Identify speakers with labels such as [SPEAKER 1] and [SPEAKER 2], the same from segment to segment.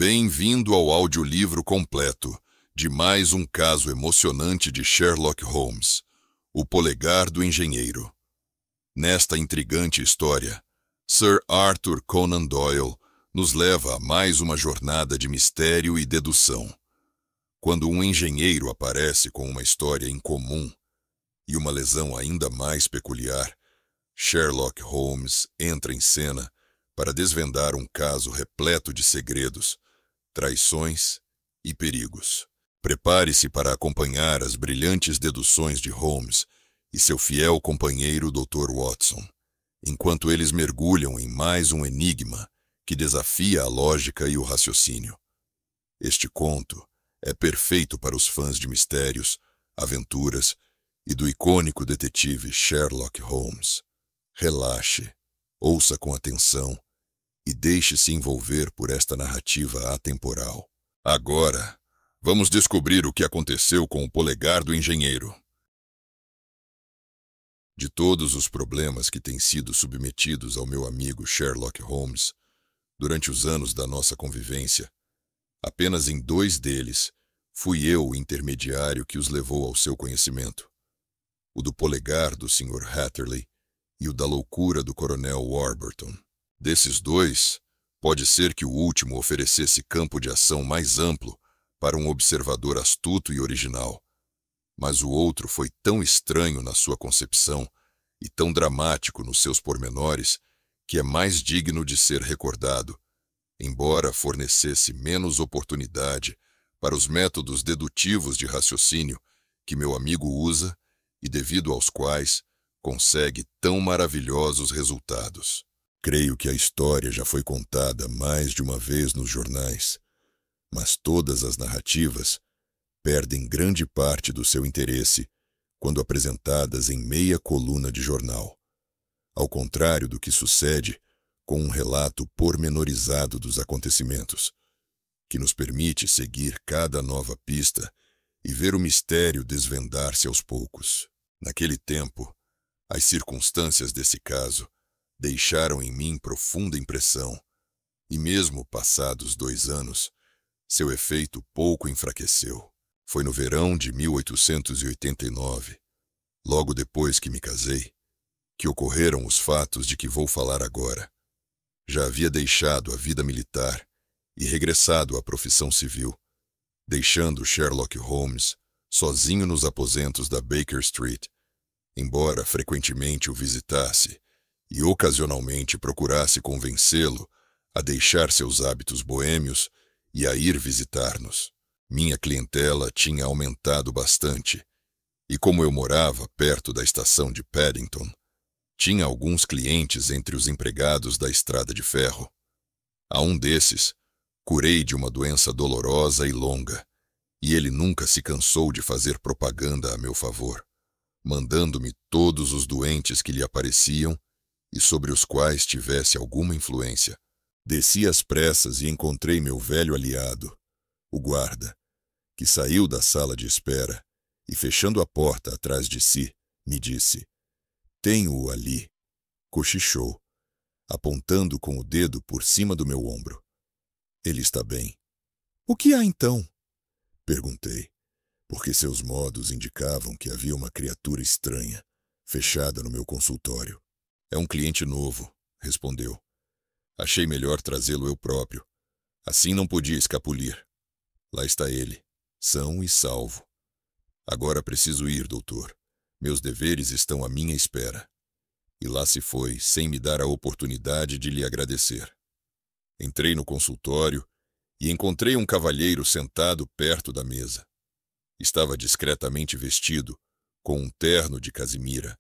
[SPEAKER 1] Bem-vindo ao audiolivro completo de mais um caso emocionante de Sherlock Holmes, o Polegar do Engenheiro. Nesta intrigante história, Sir Arthur Conan Doyle nos leva a mais uma jornada de mistério e dedução. Quando um engenheiro aparece com uma história incomum e uma lesão ainda mais peculiar, Sherlock Holmes entra em cena para desvendar um caso repleto de segredos, traições e perigos. Prepare-se para acompanhar as brilhantes deduções de Holmes e seu fiel companheiro Dr. Watson, enquanto eles mergulham em mais um enigma que desafia a lógica e o raciocínio. Este conto é perfeito para os fãs de mistérios, aventuras e do icônico detetive Sherlock Holmes. Relaxe, ouça com atenção e deixe-se envolver por esta narrativa atemporal. Agora, vamos descobrir o que aconteceu com o Polegar do Engenheiro. De todos os problemas que têm sido submetidos ao meu amigo Sherlock Holmes durante os anos da nossa convivência, apenas em 2 deles fui eu o intermediário que os levou ao seu conhecimento: o do polegar do Sr. Hatterley e o da loucura do Coronel Warburton. Desses 2, pode ser que o último oferecesse campo de ação mais amplo para um observador astuto e original, mas o outro foi tão estranho na sua concepção e tão dramático nos seus pormenores que é mais digno de ser recordado, embora fornecesse menos oportunidade para os métodos dedutivos de raciocínio que meu amigo usa e devido aos quais consegue tão maravilhosos resultados. Creio que a história já foi contada mais de uma vez nos jornais, mas todas as narrativas perdem grande parte do seu interesse quando apresentadas em meia coluna de jornal, ao contrário do que sucede com um relato pormenorizado dos acontecimentos, que nos permite seguir cada nova pista e ver o mistério desvendar-se aos poucos. Naquele tempo, as circunstâncias desse caso deixaram em mim profunda impressão, e mesmo passados 2 anos, seu efeito pouco enfraqueceu. Foi no verão de 1889, logo depois que me casei, que ocorreram os fatos de que vou falar agora. Já havia deixado a vida militar e regressado à profissão civil, deixando Sherlock Holmes sozinho nos aposentos da Baker Street, embora frequentemente o visitasse e ocasionalmente procurasse convencê-lo a deixar seus hábitos boêmios e a ir visitar-nos. Minha clientela tinha aumentado bastante, e como eu morava perto da estação de Paddington, tinha alguns clientes entre os empregados da estrada de ferro. A um desses, curei de uma doença dolorosa e longa, e ele nunca se cansou de fazer propaganda a meu favor, mandando-me todos os doentes que lhe apareciam e sobre os quais tivesse alguma influência. Desci às pressas e encontrei meu velho aliado, o guarda, que saiu da sala de espera e, fechando a porta atrás de si, me disse: "Tenho-o ali", cochichou, apontando com o dedo por cima do meu ombro. "Ele está bem." "O que há então?" perguntei, porque seus modos indicavam que havia uma criatura estranha, fechada no meu consultório. "É um cliente novo", respondeu. "Achei melhor trazê-lo eu próprio. Assim não podia escapulir. Lá está ele, são e salvo. Agora preciso ir, doutor. Meus deveres estão à minha espera." E lá se foi, sem me dar a oportunidade de lhe agradecer. Entrei no consultório e encontrei um cavalheiro sentado perto da mesa. Estava discretamente vestido, com um terno de casimira,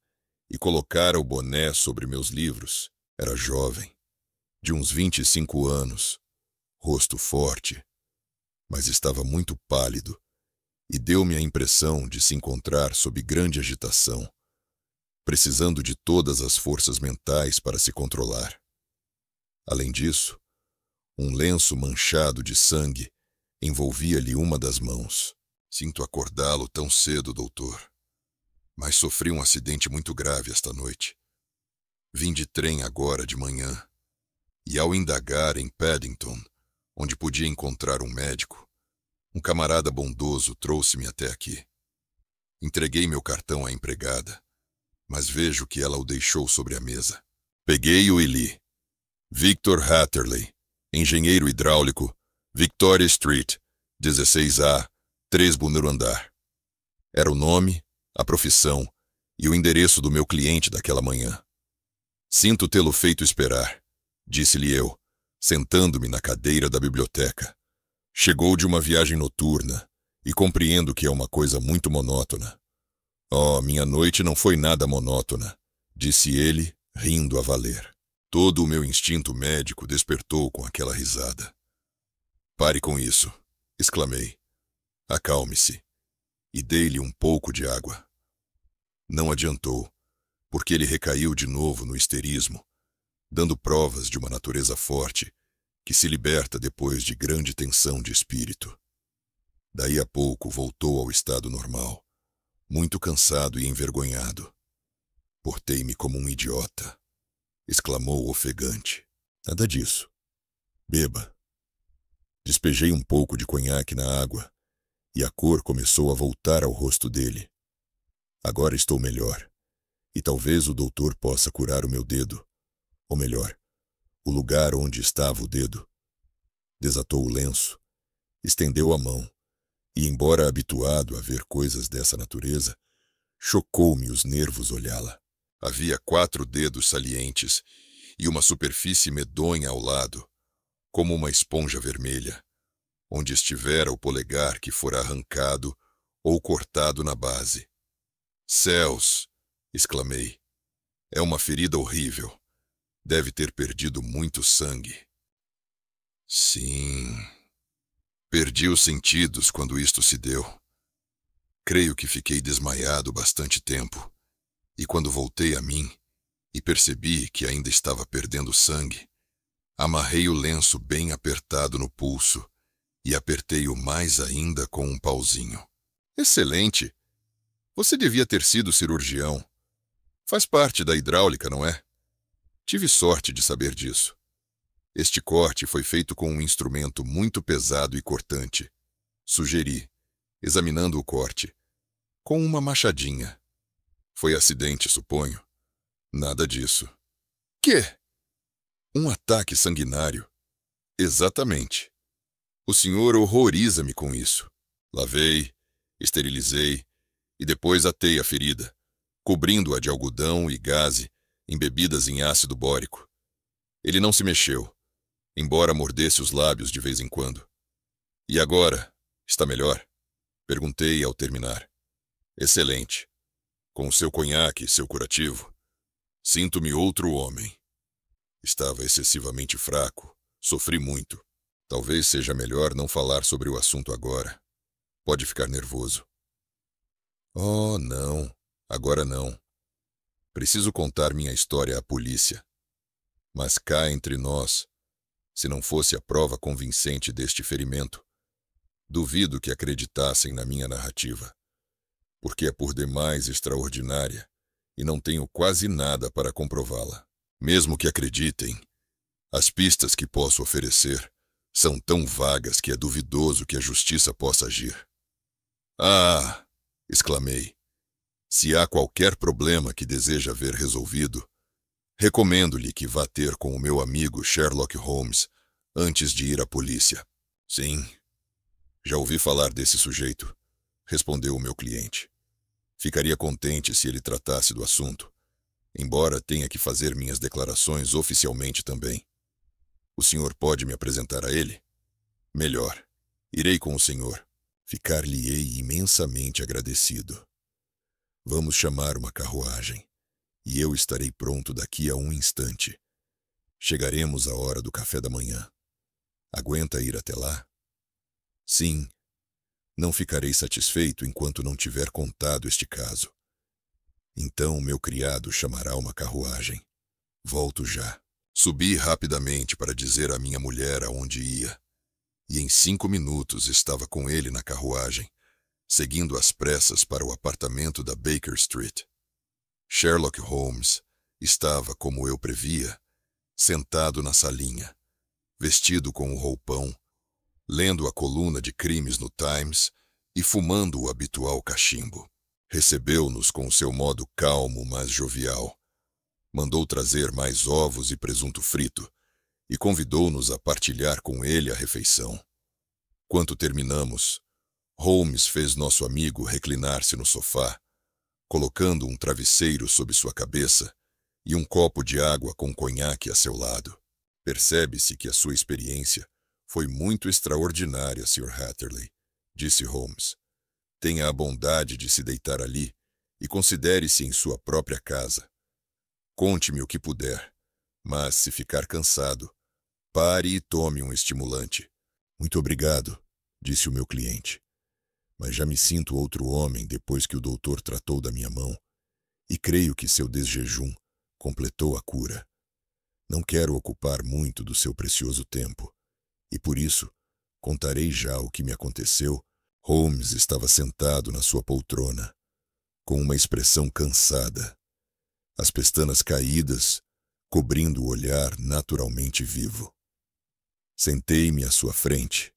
[SPEAKER 1] e colocara o boné sobre meus livros. Era jovem, de uns 25 anos, rosto forte, mas estava muito pálido, e deu-me a impressão de se encontrar sob grande agitação, precisando de todas as forças mentais para se controlar. Além disso, um lenço manchado de sangue envolvia-lhe uma das mãos. "Sinto acordá-lo tão cedo, doutor, mas sofri um acidente muito grave esta noite. Vim de trem agora de manhã, e ao indagar em Paddington, onde podia encontrar um médico, um camarada bondoso trouxe-me até aqui. Entreguei meu cartão à empregada, mas vejo que ela o deixou sobre a mesa. Peguei-o e li. Victor Hatterley, engenheiro hidráulico, Victoria Street, 16A, 3º andar. Era o nome, a profissão e o endereço do meu cliente daquela manhã. Sinto tê-lo feito esperar, disse-lhe eu, sentando-me na cadeira da biblioteca. Chegou de uma viagem noturna e compreendo que é uma coisa muito monótona. Oh, minha noite não foi nada monótona, disse ele, rindo a valer. Todo o meu instinto médico despertou com aquela risada. Pare com isso, exclamei. Acalme-se. E dei-lhe um pouco de água. Não adiantou, porque ele recaiu de novo no histerismo, dando provas de uma natureza forte que se liberta depois de grande tensão de espírito. Daí a pouco voltou ao estado normal, muito cansado e envergonhado. Portei-me como um idiota, exclamou ofegante. Nada disso. Beba. Despejei um pouco de conhaque na água e a cor começou a voltar ao rosto dele. Agora estou melhor, e talvez o doutor possa curar o meu dedo, ou melhor, o lugar onde estava o dedo. Desatou o lenço, estendeu a mão, e embora habituado a ver coisas dessa natureza, chocou-me os nervos olhá-la. Havia 4 dedos salientes e uma superfície medonha ao lado, como uma esponja vermelha, onde estivera o polegar que fora arrancado ou cortado na base. Céus! Exclamei. É uma ferida horrível. Deve ter perdido muito sangue. Sim. Perdi os sentidos quando isto se deu. Creio que fiquei desmaiado bastante tempo, e quando voltei a mim e percebi que ainda estava perdendo sangue, amarrei o lenço bem apertado no pulso e apertei-o mais ainda com um pauzinho. Excelente! Você devia ter sido cirurgião. Faz parte da hidráulica, não é? Tive sorte de saber disso. Este corte foi feito com um instrumento muito pesado e cortante. Sugeri, examinando o corte, com uma machadinha. Foi acidente, suponho. Nada disso. Quê? Um ataque sanguinário. Exatamente. O senhor horroriza-me com isso. Lavei, esterilizei e depois atei a ferida, cobrindo-a de algodão e gaze embebidas em ácido bórico. Ele não se mexeu, embora mordesse os lábios de vez em quando. E agora, está melhor? Perguntei ao terminar. Excelente. Com o seu conhaque e seu curativo, sinto-me outro homem. Estava excessivamente fraco, sofri muito. Talvez seja melhor não falar sobre o assunto agora. Pode ficar nervoso. Oh, não. Agora não. Preciso contar minha história à polícia. Mas cá entre nós, se não fosse a prova convincente deste ferimento, duvido que acreditassem na minha narrativa, porque é por demais extraordinária e não tenho quase nada para comprová-la. Mesmo que acreditem, as pistas que posso oferecer são tão vagas que é duvidoso que a justiça possa agir. Ah! Exclamei. Se há qualquer problema que deseja ver resolvido, recomendo-lhe que vá ter com o meu amigo Sherlock Holmes antes de ir à polícia. Sim, já ouvi falar desse sujeito, respondeu o meu cliente. Ficaria contente se ele tratasse do assunto, embora tenha que fazer minhas declarações oficialmente também. O senhor pode me apresentar a ele? Melhor. Irei com o senhor. Ficar-lhe-ei imensamente agradecido. Vamos chamar uma carruagem, e eu estarei pronto daqui a um instante. Chegaremos à hora do café da manhã. Aguenta ir até lá? Sim. Não ficarei satisfeito enquanto não tiver contado este caso. Então meu criado chamará uma carruagem. Volto já. Subi rapidamente para dizer à minha mulher aonde ia, e em 5 minutos estava com ele na carruagem, seguindo às pressas para o apartamento da Baker Street. Sherlock Holmes estava, como eu previa, sentado na salinha, vestido com o roupão lendo a coluna de crimes no Times e fumando o habitual cachimbo. Recebeu-nos com o seu modo calmo, mas jovial. Mandou trazer mais ovos e presunto frito e convidou-nos a partilhar com ele a refeição. Quando terminamos, Holmes fez nosso amigo reclinar-se no sofá, colocando um travesseiro sob sua cabeça e um copo de água com conhaque a seu lado. Percebe-se que a sua experiência foi muito extraordinária, Sr. Hatterley, disse Holmes. Tenha a bondade de se deitar ali e considere-se em sua própria casa. Conte-me o que puder, mas, se ficar cansado, pare e tome um estimulante. Muito obrigado, disse o meu cliente. Mas já me sinto outro homem depois que o doutor tratou da minha mão, e creio que seu desjejum completou a cura. Não quero ocupar muito do seu precioso tempo, e por isso contarei já o que me aconteceu. Holmes estava sentado na sua poltrona, com uma expressão cansada, as pestanas caídas, cobrindo o olhar naturalmente vivo. Sentei-me à sua frente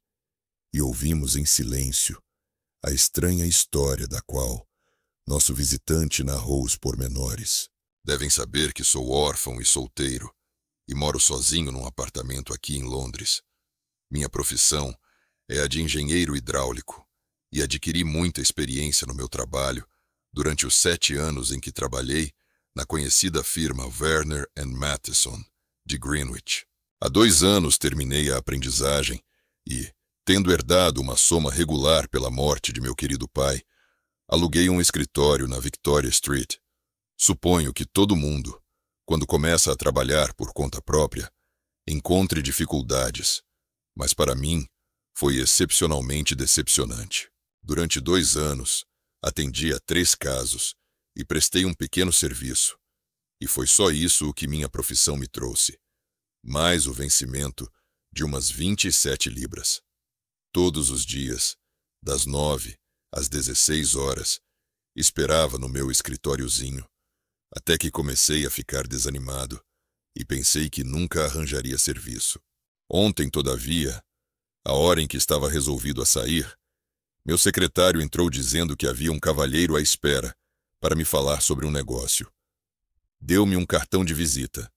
[SPEAKER 1] e ouvimos em silêncio a estranha história da qual nosso visitante narrou os pormenores. Devem saber que sou órfão e solteiro e moro sozinho num apartamento aqui em Londres. Minha profissão é a de engenheiro hidráulico e adquiri muita experiência no meu trabalho durante os 7 anos em que trabalhei na conhecida firma Werner Matheson, de Greenwich. Há 2 anos terminei a aprendizagem e, tendo herdado uma soma regular pela morte de meu querido pai, aluguei um escritório na Victoria Street. Suponho que todo mundo, quando começa a trabalhar por conta própria, encontre dificuldades, mas para mim foi excepcionalmente decepcionante. Durante 2 anos, atendi a 3 casos e prestei um pequeno serviço, e foi só isso o que minha profissão me trouxe, mais o vencimento de umas 27 libras. Todos os dias, das 9 às 16 horas, esperava no meu escritóriozinho, até que comecei a ficar desanimado e pensei que nunca arranjaria serviço. Ontem, todavia, a hora em que estava resolvido a sair, meu secretário entrou dizendo que havia um cavalheiro à espera para me falar sobre um negócio. Deu-me um cartão de visita.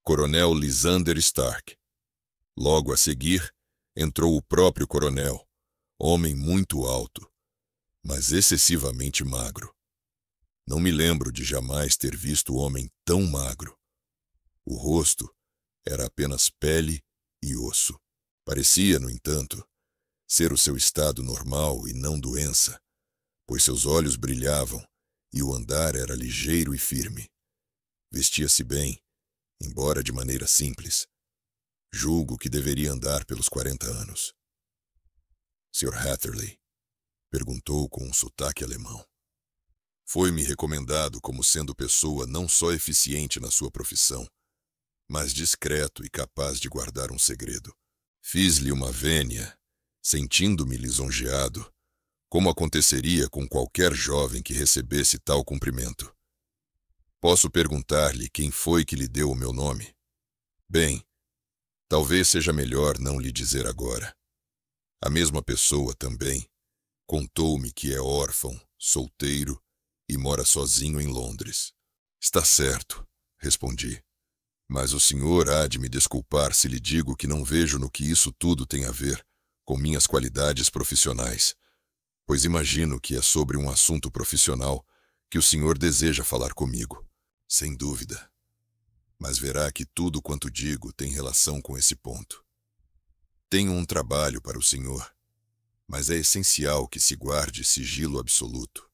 [SPEAKER 1] Coronel Lysander Stark. Logo a seguir, entrou o próprio coronel, homem muito alto, mas excessivamente magro. Não me lembro de jamais ter visto homem tão magro. O rosto era apenas pele e osso. Parecia, no entanto, ser o seu estado normal e não doença, pois seus olhos brilhavam e o andar era ligeiro e firme. Vestia-se bem, embora de maneira simples. Julgo que deveria andar pelos 40 anos. Sr. Hatterley, perguntou com um sotaque alemão. Foi-me recomendado como sendo pessoa não só eficiente na sua profissão, mas discreto e capaz de guardar um segredo. Fiz-lhe uma vênia, sentindo-me lisonjeado, como aconteceria com qualquer jovem que recebesse tal cumprimento. Posso perguntar-lhe quem foi que lhe deu o meu nome? Bem, talvez seja melhor não lhe dizer agora. A mesma pessoa também contou-me que é órfão, solteiro e mora sozinho em Londres. Está certo, respondi. Mas o senhor há de me desculpar se lhe digo que não vejo no que isso tudo tem a ver com minhas qualidades profissionais, pois imagino que é sobre um assunto profissional que o senhor deseja falar comigo. Sem dúvida. Mas verá que tudo quanto digo tem relação com esse ponto. Tenho um trabalho para o senhor, mas é essencial que se guarde sigilo absoluto.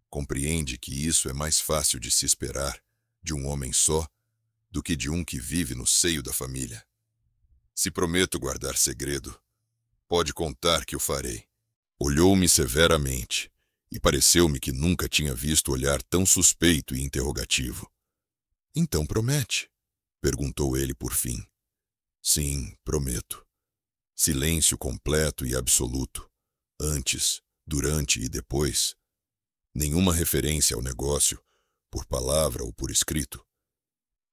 [SPEAKER 1] Compreende que isso é mais fácil de se esperar de um homem só do que de um que vive no seio da família. Se prometo guardar segredo, pode contar que o farei. Olhou-me severamente e pareceu-me que nunca tinha visto olhar tão suspeito e interrogativo. Então promete? Perguntou ele por fim. Sim, prometo. Silêncio completo e absoluto, antes, durante e depois. Nenhuma referência ao negócio, por palavra ou por escrito.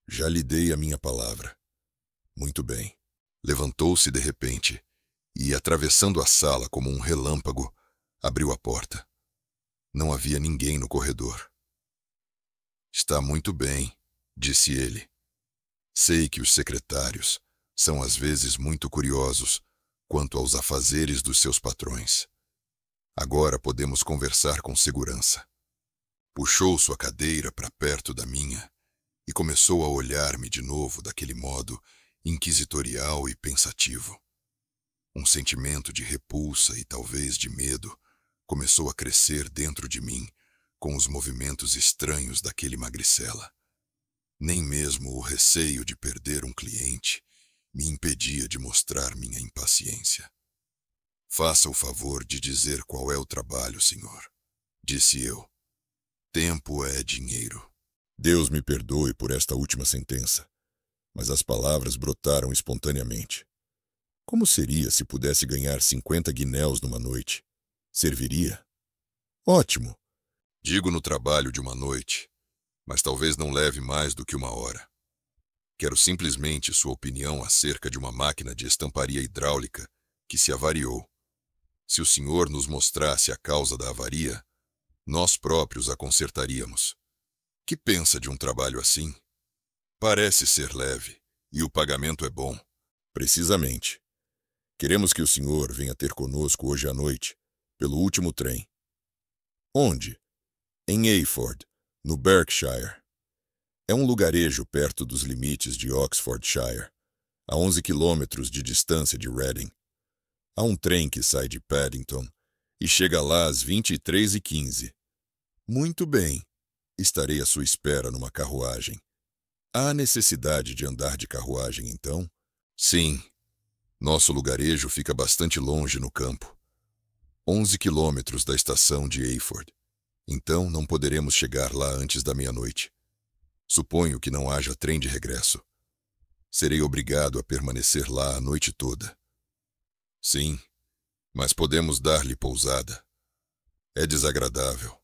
[SPEAKER 1] Já lhe dei a minha palavra. Muito bem. Levantou-se de repente e, atravessando a sala como um relâmpago, abriu a porta. Não havia ninguém no corredor. Está muito bem, disse ele. Sei que os secretários são às vezes muito curiosos quanto aos afazeres dos seus patrões. Agora podemos conversar com segurança. Puxou sua cadeira para perto da minha e começou a olhar-me de novo daquele modo inquisitorial e pensativo. Um sentimento de repulsa e talvez de medo começou a crescer dentro de mim com os movimentos estranhos daquele magricela. Nem mesmo o receio de perder um cliente me impedia de mostrar minha impaciência. Faça o favor de dizer qual é o trabalho, senhor, disse eu. Tempo é dinheiro. Deus me perdoe por esta última sentença, mas as palavras brotaram espontaneamente. Como seria se pudesse ganhar 50 guinéus numa noite? Serviria? Ótimo! Digo no trabalho de uma noite, mas talvez não leve mais do que 1 hora. Quero simplesmente sua opinião acerca de uma máquina de estamparia hidráulica que se avariou. Se o senhor nos mostrasse a causa da avaria, nós próprios a consertaríamos. Que pensa de um trabalho assim? Parece ser leve, e o pagamento é bom. Precisamente. Queremos que o senhor venha ter conosco hoje à noite, pelo último trem. Onde? Em Eyford, no Berkshire. É um lugarejo perto dos limites de Oxfordshire, a 11 quilômetros de distância de Reading. Há um trem que sai de Paddington e chega lá às 23h15. Muito bem. Estarei à sua espera numa carruagem. Há necessidade de andar de carruagem, então? Sim. Nosso lugarejo fica bastante longe no campo. 11 quilômetros da estação de Eyford. Então não poderemos chegar lá antes da meia-noite. Suponho que não haja trem de regresso. Serei obrigado a permanecer lá a noite toda. Sim, mas podemos dar-lhe pousada. É desagradável.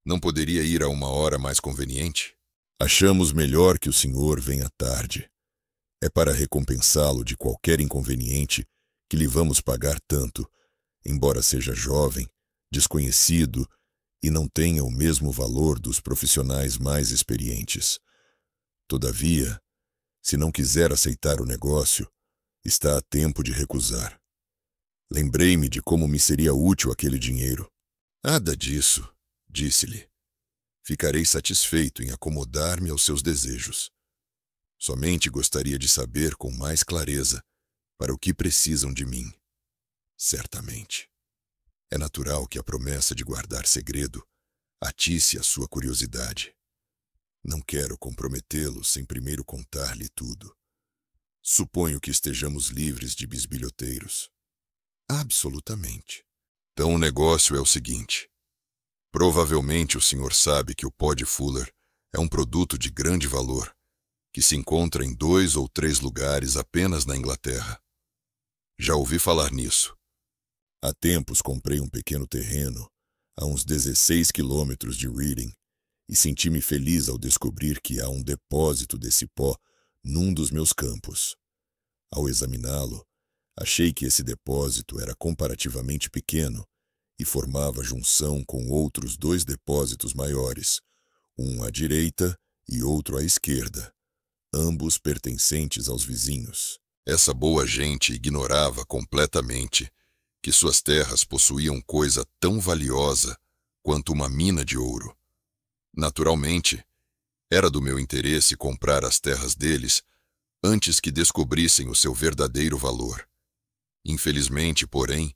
[SPEAKER 1] Não poderia ir a 1 hora mais conveniente? Achamos melhor que o senhor venha tarde. É para recompensá-lo de qualquer inconveniente que lhe vamos pagar tanto, embora seja jovem, desconhecido e não tenha o mesmo valor dos profissionais mais experientes. Todavia, se não quiser aceitar o negócio, está a tempo de recusar. Lembrei-me de como me seria útil aquele dinheiro. Nada disso, disse-lhe. Ficarei satisfeito em acomodar-me aos seus desejos. Somente gostaria de saber com mais clareza para o que precisam de mim. Certamente. É natural que a promessa de guardar segredo atice a sua curiosidade. Não quero comprometê-lo sem primeiro contar-lhe tudo. Suponho que estejamos livres de bisbilhoteiros. Absolutamente. Então o negócio é o seguinte. Provavelmente o senhor sabe que o pó de Fuller é um produto de grande valor, que se encontra em 2 ou 3 lugares apenas na Inglaterra. Já ouvi falar nisso. Há tempos comprei um pequeno terreno, a uns 16 quilômetros de Reading, e senti-me feliz ao descobrir que há um depósito desse pó num dos meus campos. Ao examiná-lo, achei que esse depósito era comparativamente pequeno e formava junção com outros 2 depósitos maiores, um à direita e outro à esquerda, ambos pertencentes aos vizinhos. Essa boa gente ignorava completamente que suas terras possuíam coisa tão valiosa quanto uma mina de ouro. Naturalmente, era do meu interesse comprar as terras deles antes que descobrissem o seu verdadeiro valor. Infelizmente, porém,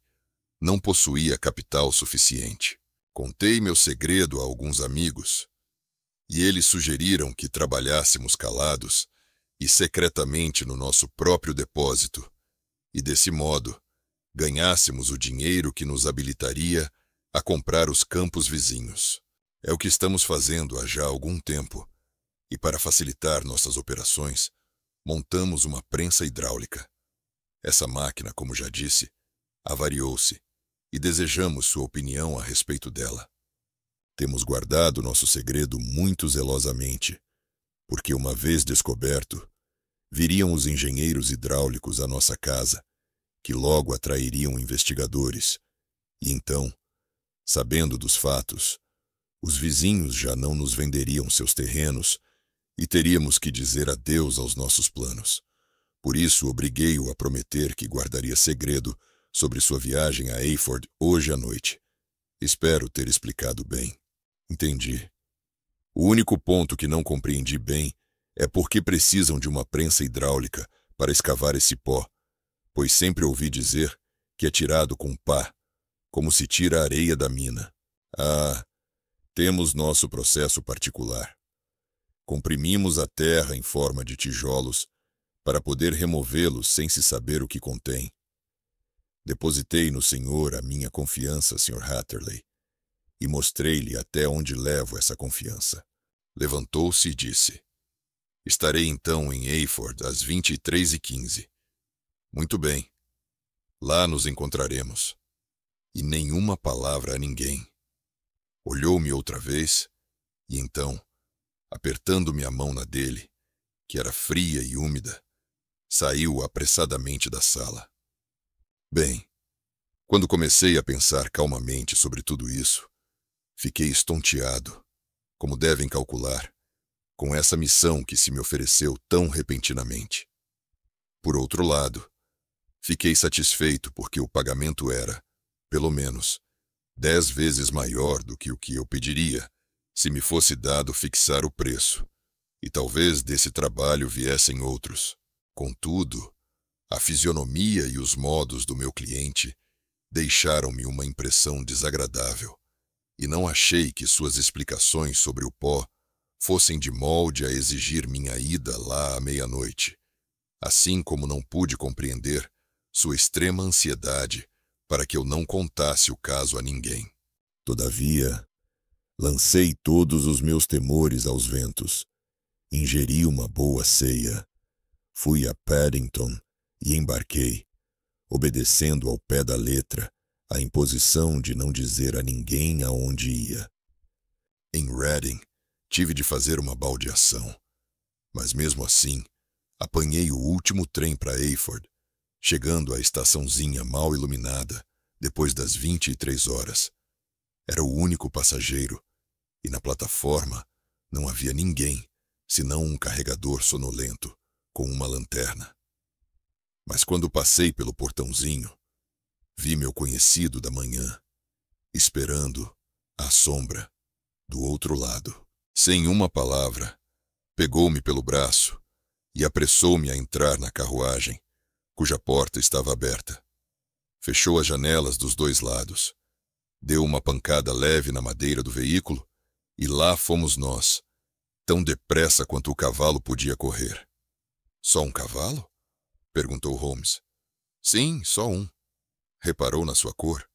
[SPEAKER 1] não possuía capital suficiente. Contei meu segredo a alguns amigos, e eles sugeriram que trabalhássemos calados e secretamente no nosso próprio depósito, e desse modo ganhássemos o dinheiro que nos habilitaria a comprar os campos vizinhos. É o que estamos fazendo há já algum tempo, e para facilitar nossas operações, montamos uma prensa hidráulica. Essa máquina, como já disse, avariou-se, e desejamos sua opinião a respeito dela. Temos guardado nosso segredo muito zelosamente, porque uma vez descoberto, viriam os engenheiros hidráulicos à nossa casa que logo atrairiam investigadores, e então, sabendo dos fatos, os vizinhos já não nos venderiam seus terrenos e teríamos que dizer adeus aos nossos planos. Por isso, obriguei-o a prometer que guardaria segredo sobre sua viagem a Eyford hoje à noite. Espero ter explicado bem. Entendi. O único ponto que não compreendi bem é por que precisam de uma prensa hidráulica para escavar esse pó, pois sempre ouvi dizer que é tirado com pá, como se tira a areia da mina. Ah, temos nosso processo particular. Comprimimos a terra em forma de tijolos para poder removê-los sem se saber o que contém. Depositei no Senhor a minha confiança, Sr. Hatterley, e mostrei-lhe até onde levo essa confiança. Levantou-se e disse: Estarei então em Eyford às 23h15. Muito bem. Lá nos encontraremos. E nenhuma palavra a ninguém. Olhou-me outra vez, e então, apertando-me a mão na dele, que era fria e úmida, saiu apressadamente da sala. Bem, quando comecei a pensar calmamente sobre tudo isso, fiquei estonteado, como devem calcular, com essa missão que se me ofereceu tão repentinamente. Por outro lado, fiquei satisfeito porque o pagamento era, pelo menos, 10 vezes maior do que o que eu pediria se me fosse dado fixar o preço, e talvez desse trabalho viessem outros. Contudo, a fisionomia e os modos do meu cliente deixaram-me uma impressão desagradável, e não achei que suas explicações sobre o pó fossem de molde a exigir minha ida lá à meia-noite, assim como não pude compreender sua extrema ansiedade para que eu não contasse o caso a ninguém. Todavia, lancei todos os meus temores aos ventos, ingeri uma boa ceia, fui a Paddington e embarquei, obedecendo ao pé da letra a imposição de não dizer a ninguém aonde ia. Em Reading, tive de fazer uma baldeação, mas mesmo assim, apanhei o último trem para Eyford, chegando à estaçãozinha mal iluminada depois das 23 horas. Era o único passageiro, e na plataforma não havia ninguém, senão um carregador sonolento, com uma lanterna. Mas quando passei pelo portãozinho, vi meu conhecido da manhã, esperando, à sombra, do outro lado. Sem uma palavra, pegou-me pelo braço e apressou-me a entrar na carruagem, cuja porta estava aberta. Fechou as janelas dos dois lados, deu uma pancada leve na madeira do veículo e lá fomos nós, tão depressa quanto o cavalo podia correr. Só um cavalo? Perguntou Holmes. Sim, só um. Reparou na sua cor?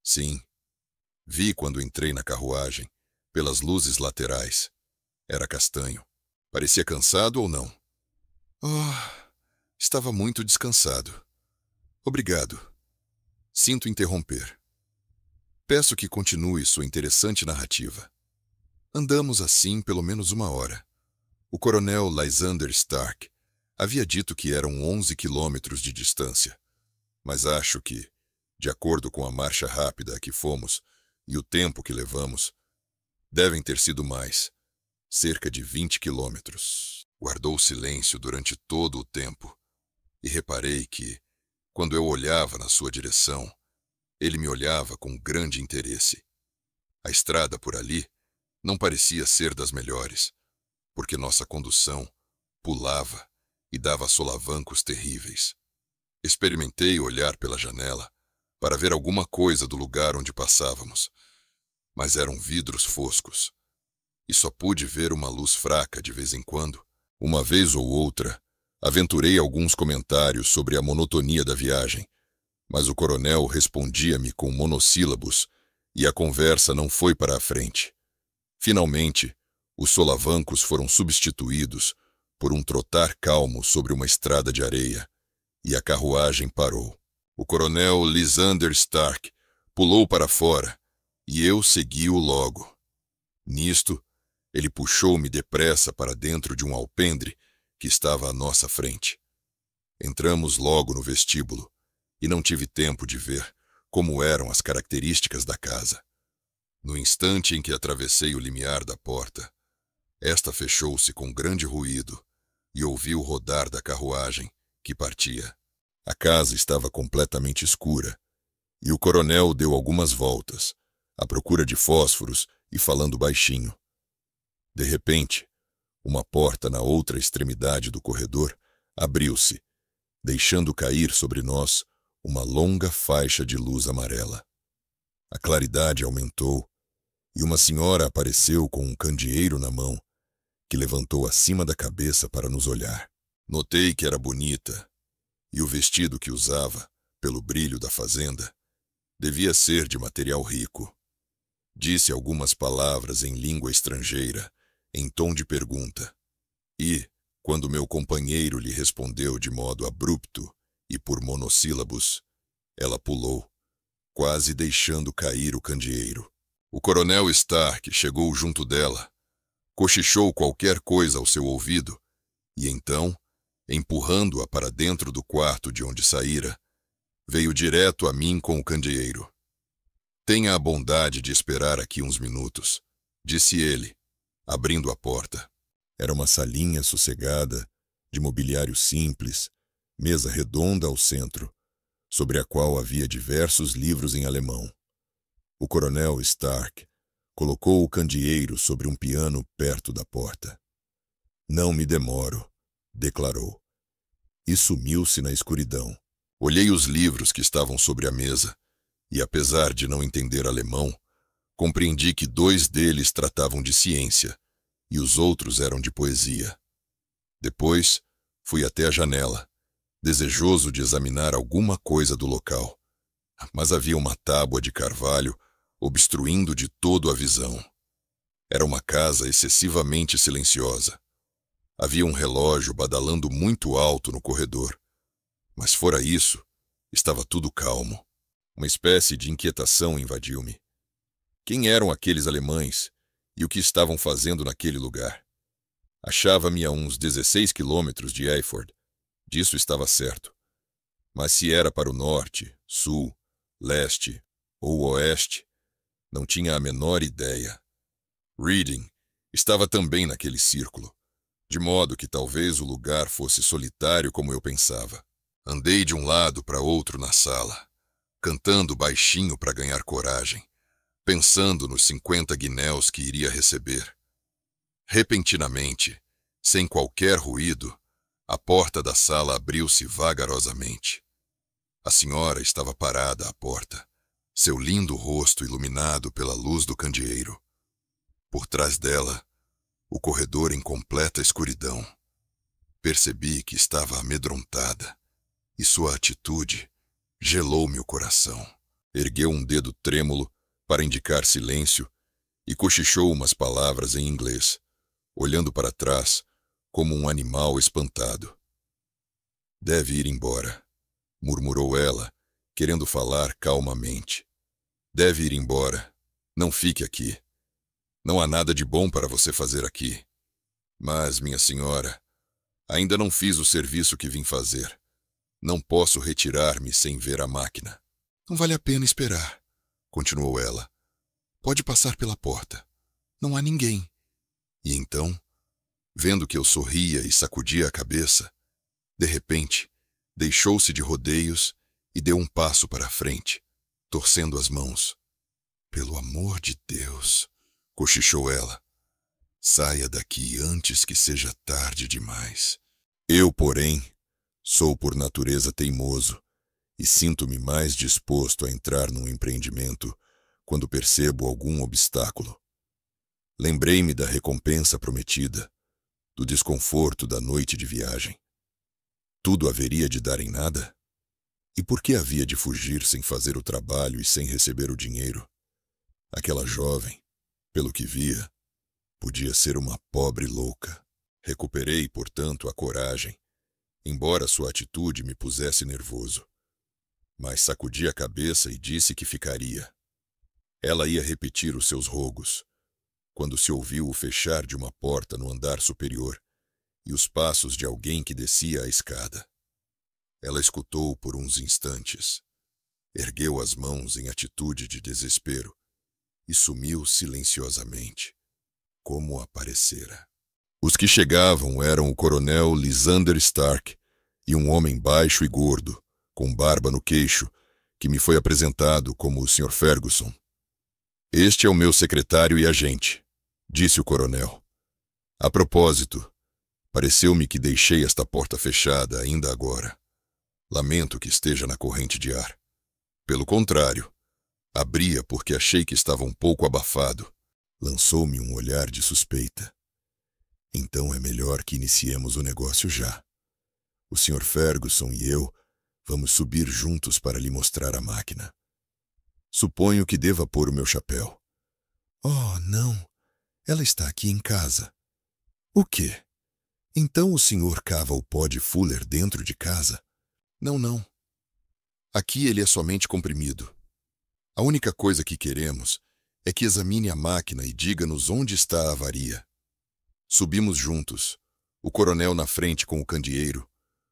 [SPEAKER 1] Sim. Vi quando entrei na carruagem, pelas luzes laterais. Era castanho. Parecia cansado ou não? Oh, estava muito descansado. Obrigado. Sinto interromper. Peço que continue sua interessante narrativa. Andamos assim pelo menos 1 hora. O coronel Lysander Stark havia dito que eram 11 quilômetros de distância, mas acho que, de acordo com a marcha rápida a que fomos e o tempo que levamos, devem ter sido mais, cerca de 20 quilômetros. Guardou silêncio durante todo o tempo, e reparei que, quando eu olhava na sua direção, ele me olhava com grande interesse. A estrada por ali não parecia ser das melhores, porque nossa condução pulava e dava solavancos terríveis. Experimentei olhar pela janela para ver alguma coisa do lugar onde passávamos, mas eram vidros foscos, e só pude ver uma luz fraca de vez em quando. Uma vez ou outra, aventurei alguns comentários sobre a monotonia da viagem, mas o coronel respondia-me com monossílabos e a conversa não foi para a frente. Finalmente, os solavancos foram substituídos por um trotar calmo sobre uma estrada de areia, e a carruagem parou. O coronel Lysander Stark pulou para fora, e eu segui-o logo. Nisto, ele puxou-me depressa para dentro de um alpendre que estava à nossa frente. Entramos logo no vestíbulo, e não tive tempo de ver como eram as características da casa. No instante em que atravessei o limiar da porta, esta fechou-se com grande ruído e ouvi o rodar da carruagem que partia. A casa estava completamente escura e o coronel deu algumas voltas, à procura de fósforos e falando baixinho. De repente, uma porta na outra extremidade do corredor abriu-se, deixando cair sobre nós uma longa faixa de luz amarela. A claridade aumentou e uma senhora apareceu com um candeeiro na mão, que levantou acima da cabeça para nos olhar. Notei que era bonita, e o vestido que usava, pelo brilho da fazenda, devia ser de material rico. Disse algumas palavras em língua estrangeira, em tom de pergunta, e, quando meu companheiro lhe respondeu de modo abrupto e por monossílabos, ela pulou, quase deixando cair o candeeiro. O coronel Stark chegou junto dela, cochichou qualquer coisa ao seu ouvido, e então, empurrando-a para dentro do quarto de onde saíra, veio direto a mim com o candeeiro. Tenha a bondade de esperar aqui uns minutos, disse ele, abrindo a porta. Era uma salinha sossegada, de mobiliário simples, mesa redonda ao centro, sobre a qual havia diversos livros em alemão. O coronel Stark colocou o candeeiro sobre um piano perto da porta. Não me demoro, declarou, e sumiu-se na escuridão. Olhei os livros que estavam sobre a mesa, e apesar de não entender alemão, compreendi que 2 deles tratavam de ciência, e os outros eram de poesia. Depois, fui até a janela, desejoso de examinar alguma coisa do local, mas havia uma tábua de carvalho obstruindo de todo a visão. Era uma casa excessivamente silenciosa. Havia um relógio badalando muito alto no corredor, mas fora isso, estava tudo calmo. Uma espécie de inquietação invadiu-me. Quem eram aqueles alemães e o que estavam fazendo naquele lugar? Achava-me a uns 16 quilômetros de Eyford. Disso estava certo. Mas se era para o norte, sul, leste ou oeste, não tinha a menor ideia. Reading estava também naquele círculo, de modo que talvez o lugar fosse solitário como eu pensava. Andei de um lado para outro na sala, cantando baixinho para ganhar coragem, pensando nos 50 guinéus que iria receber. Repentinamente, sem qualquer ruído, a porta da sala abriu-se vagarosamente. A senhora estava parada à porta, seu lindo rosto iluminado pela luz do candeeiro. Por trás dela, o corredor em completa escuridão. Percebi que estava amedrontada, e sua atitude gelou-me o coração. Ergueu um dedo trêmulo para indicar silêncio e cochichou umas palavras em inglês, olhando para trás como um animal espantado. Deve ir embora, murmurou ela, querendo falar calmamente. Deve ir embora. Não fique aqui. Não há nada de bom para você fazer aqui. Mas, minha senhora, ainda não fiz o serviço que vim fazer. Não posso retirar-me sem ver a máquina. Não vale a pena esperar, continuou ela. Pode passar pela porta. Não há ninguém. E então, vendo que eu sorria e sacudia a cabeça, de repente, deixou-se de rodeios e deu um passo para a frente, torcendo as mãos. Pelo amor de Deus, cochichou ela. Saia daqui antes que seja tarde demais. Eu, porém, sou por natureza teimoso e sinto-me mais disposto a entrar num empreendimento quando percebo algum obstáculo. Lembrei-me da recompensa prometida, do desconforto da noite de viagem. Tudo haveria de dar em nada? E por que havia de fugir sem fazer o trabalho e sem receber o dinheiro? Aquela jovem, pelo que via, podia ser uma pobre louca. Recuperei, portanto, a coragem, embora sua atitude me pusesse nervoso. Mas sacudi a cabeça e disse que ficaria. Ela ia repetir os seus rogos, quando se ouviu o fechar de uma porta no andar superior e os passos de alguém que descia a escada. Ela escutou por uns instantes, ergueu as mãos em atitude de desespero e sumiu silenciosamente, como aparecera. Os que chegavam eram o coronel Lysander Stark e um homem baixo e gordo, com barba no queixo, que me foi apresentado como o Sr. Ferguson. Este é o meu secretário e agente, disse o coronel. A propósito, pareceu-me que deixei esta porta fechada ainda agora. Lamento que esteja na corrente de ar. Pelo contrário, abri-a porque achei que estava um pouco abafado. Lançou-me um olhar de suspeita. Então é melhor que iniciemos o negócio já. O Sr. Ferguson e eu vamos subir juntos para lhe mostrar a máquina. Suponho que deva pôr o meu chapéu. Oh, não. Ela está aqui em casa. O quê? Então o senhor cava o pó de Fuller dentro de casa? Não, não. Aqui ele é somente comprimido. A única coisa que queremos é que examine a máquina e diga-nos onde está a avaria. Subimos juntos, o coronel na frente com o candeeiro,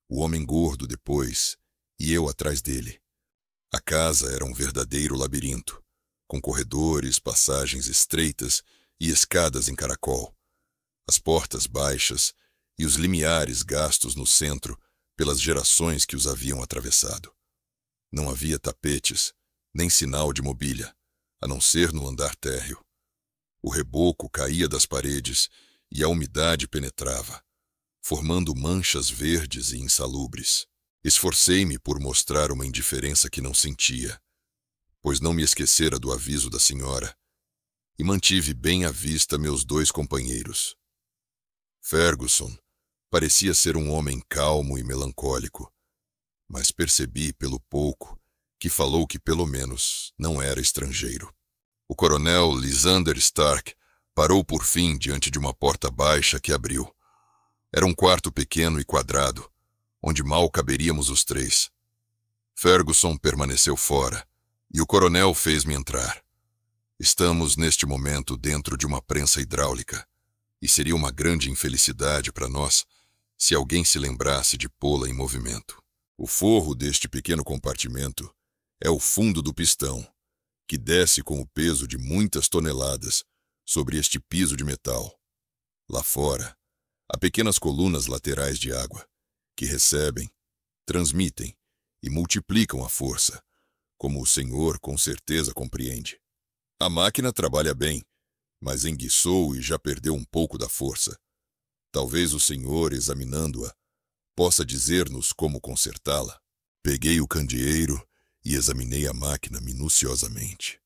[SPEAKER 1] o homem gordo depois e eu atrás dele. A casa era um verdadeiro labirinto, com corredores, passagens estreitas e escadas em caracol. As portas baixas e os limiares gastos no centro pelas gerações que os haviam atravessado. Não havia tapetes, nem sinal de mobília, a não ser no andar térreo. O reboco caía das paredes e a umidade penetrava, formando manchas verdes e insalubres. Esforcei-me por mostrar uma indiferença que não sentia, pois não me esquecera do aviso da senhora, e mantive bem à vista meus dois companheiros. Ferguson parecia ser um homem calmo e melancólico, mas percebi pelo pouco que falou que pelo menos não era estrangeiro. O coronel Lysander Stark parou por fim diante de uma porta baixa que abriu. Era um quarto pequeno e quadrado, onde mal caberíamos os três. Ferguson permaneceu fora, e o coronel fez-me entrar. Estamos, neste momento, dentro de uma prensa hidráulica, e seria uma grande infelicidade para nós se alguém se lembrasse de pô-la em movimento. O forro deste pequeno compartimento é o fundo do pistão, que desce com o peso de muitas toneladas sobre este piso de metal. Lá fora, há pequenas colunas laterais de água, que recebem, transmitem e multiplicam a força, como o senhor com certeza compreende. A máquina trabalha bem, mas enguiçou e já perdeu um pouco da força. Talvez o senhor, examinando-a, possa dizer-nos como consertá-la. Peguei o candeeiro e examinei a máquina minuciosamente.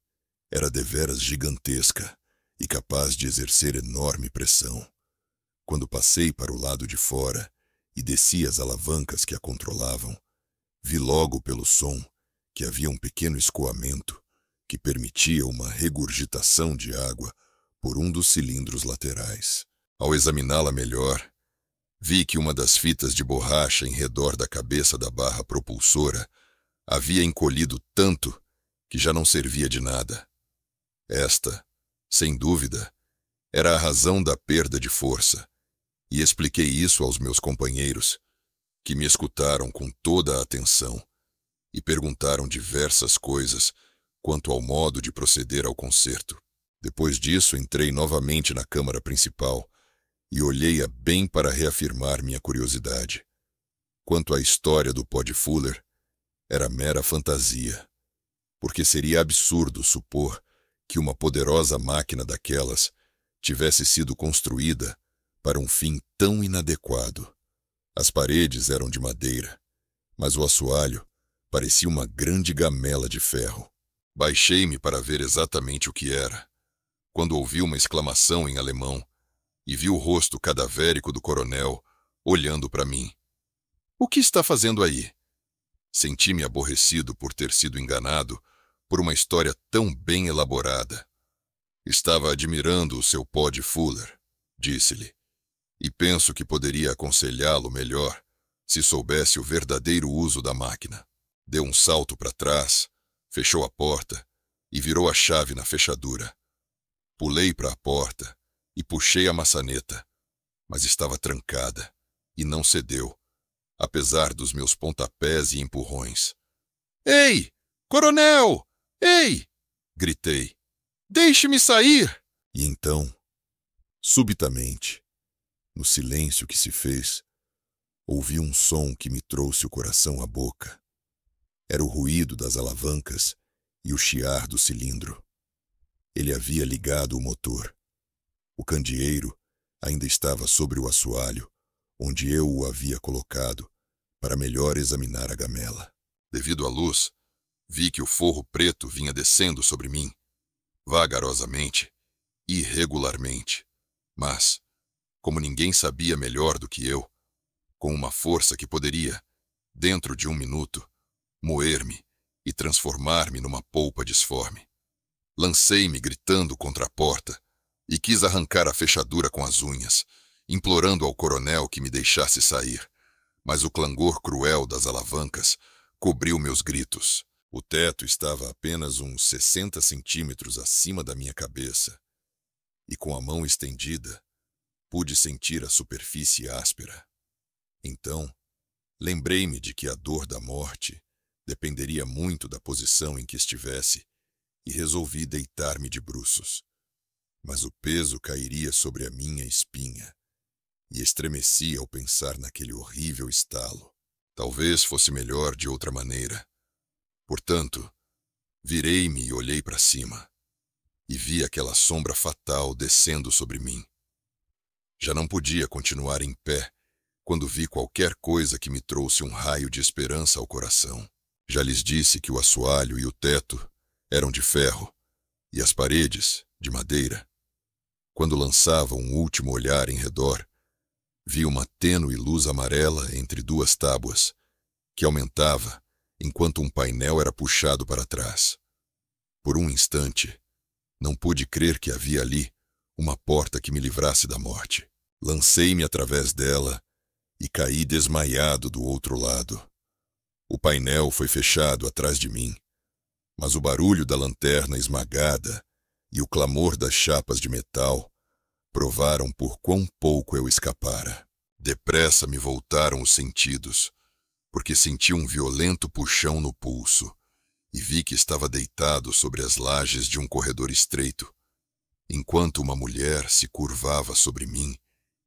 [SPEAKER 1] Era deveras gigantesca e capaz de exercer enorme pressão. Quando passei para o lado de fora e desci as alavancas que a controlavam, vi logo pelo som que havia um pequeno escoamento que permitia uma regurgitação de água por um dos cilindros laterais. Ao examiná-la melhor, vi que uma das fitas de borracha em redor da cabeça da barra propulsora havia encolhido tanto que já não servia de nada. Esta, sem dúvida, era a razão da perda de força, e expliquei isso aos meus companheiros, que me escutaram com toda a atenção e perguntaram diversas coisas quanto ao modo de proceder ao conserto. Depois disso, entrei novamente na câmara principal e olhei-a bem para reafirmar minha curiosidade. Quanto à história do pó de Fuller, era mera fantasia, porque seria absurdo supor que uma poderosa máquina daquelas tivesse sido construída para um fim tão inadequado. As paredes eram de madeira, mas o assoalho parecia uma grande gamela de ferro. Baixei-me para ver exatamente o que era, quando ouvi uma exclamação em alemão e vi o rosto cadavérico do coronel olhando para mim. "O que está fazendo aí?" Senti-me aborrecido por ter sido enganado por uma história tão bem elaborada. "Estava admirando o seu pó de Fuller", disse-lhe, "e penso que poderia aconselhá-lo melhor se soubesse o verdadeiro uso da máquina." Deu um salto para trás, fechou a porta e virou a chave na fechadura. Pulei para a porta e puxei a maçaneta, mas estava trancada e não cedeu, apesar dos meus pontapés e empurrões. Ei, coronel! Ei! Gritei. Deixe-me sair! E então, subitamente, no silêncio que se fez, ouvi um som que me trouxe o coração à boca. Era o ruído das alavancas e o chiar do cilindro. Ele havia ligado o motor. O candeeiro ainda estava sobre o assoalho, onde eu o havia colocado, para melhor examinar a gamela. Devido à luz, vi que o forro preto vinha descendo sobre mim, vagarosamente, irregularmente, mas, como ninguém sabia melhor do que eu, com uma força que poderia, dentro de um minuto, moer-me e transformar-me numa polpa disforme. Lancei-me gritando contra a porta e quis arrancar a fechadura com as unhas, implorando ao coronel que me deixasse sair, mas o clangor cruel das alavancas cobriu meus gritos. O teto estava apenas uns 60 centímetros acima da minha cabeça, e com a mão estendida, pude sentir a superfície áspera. Então, lembrei-me de que a dor da morte dependeria muito da posição em que estivesse e resolvi deitar-me de bruços. Mas o peso cairia sobre a minha espinha e estremeci ao pensar naquele horrível estalo. Talvez fosse melhor de outra maneira. Portanto, virei-me e olhei para cima e vi aquela sombra fatal descendo sobre mim. Já não podia continuar em pé quando vi qualquer coisa que me trouxe um raio de esperança ao coração. Já lhes disse que o assoalho e o teto eram de ferro e as paredes de madeira. Quando lançava um último olhar em redor, vi uma tênue luz amarela entre duas tábuas, que aumentava enquanto um painel era puxado para trás. Por um instante, não pude crer que havia ali uma porta que me livrasse da morte. Lancei-me através dela e caí desmaiado do outro lado. O painel foi fechado atrás de mim, mas o barulho da lanterna esmagada e o clamor das chapas de metal provaram por quão pouco eu escapara. Depressa me voltaram os sentidos, porque senti um violento puxão no pulso e vi que estava deitado sobre as lajes de um corredor estreito, enquanto uma mulher se curvava sobre mim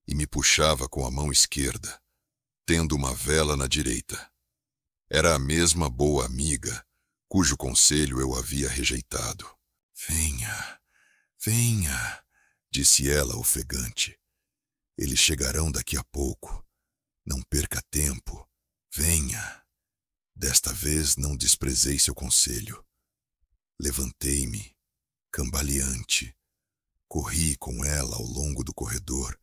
[SPEAKER 1] e me puxava com a mão esquerda, tendo uma vela na direita. Era a mesma boa amiga, cujo conselho eu havia rejeitado. Venha, venha, disse ela ofegante. Eles chegarão daqui a pouco. Não perca tempo. Venha. Desta vez não desprezei seu conselho. Levantei-me, cambaleante. Corri com ela ao longo do corredor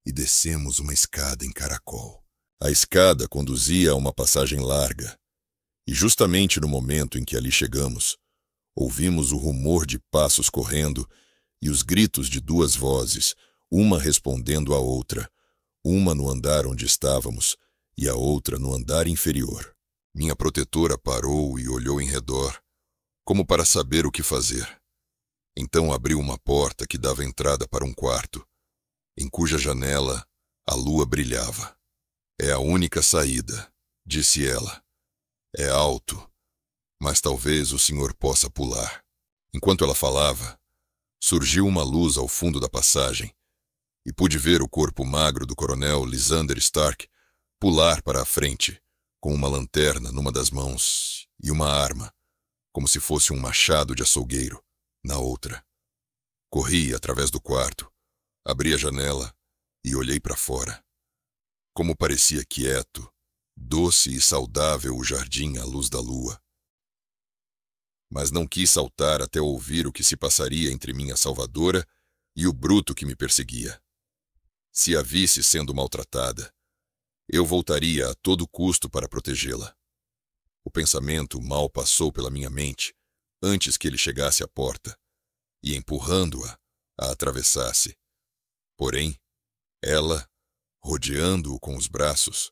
[SPEAKER 1] e descemos uma escada em caracol. A escada conduzia a uma passagem larga, e justamente no momento em que ali chegamos, ouvimos o rumor de passos correndo e os gritos de duas vozes, uma respondendo à outra, uma no andar onde estávamos e a outra no andar inferior. Minha protetora parou e olhou em redor, como para saber o que fazer. Então abriu uma porta que dava entrada para um quarto, em cuja janela a lua brilhava. É a única saída, disse ela. É alto, mas talvez o senhor possa pular. Enquanto ela falava, surgiu uma luz ao fundo da passagem e pude ver o corpo magro do coronel Lysander Stark pular para a frente, com uma lanterna numa das mãos e uma arma, como se fosse um machado de açougueiro, na outra. Corri através do quarto, abri a janela e olhei para fora. Como parecia quieto, doce e saudável o jardim à luz da lua. Mas não quis saltar até ouvir o que se passaria entre minha salvadora e o bruto que me perseguia. Se a visse sendo maltratada, eu voltaria a todo custo para protegê-la. O pensamento mal passou pela minha mente antes que ele chegasse à porta e, empurrando-a, a atravessasse. Porém, ela, rodeando-o com os braços,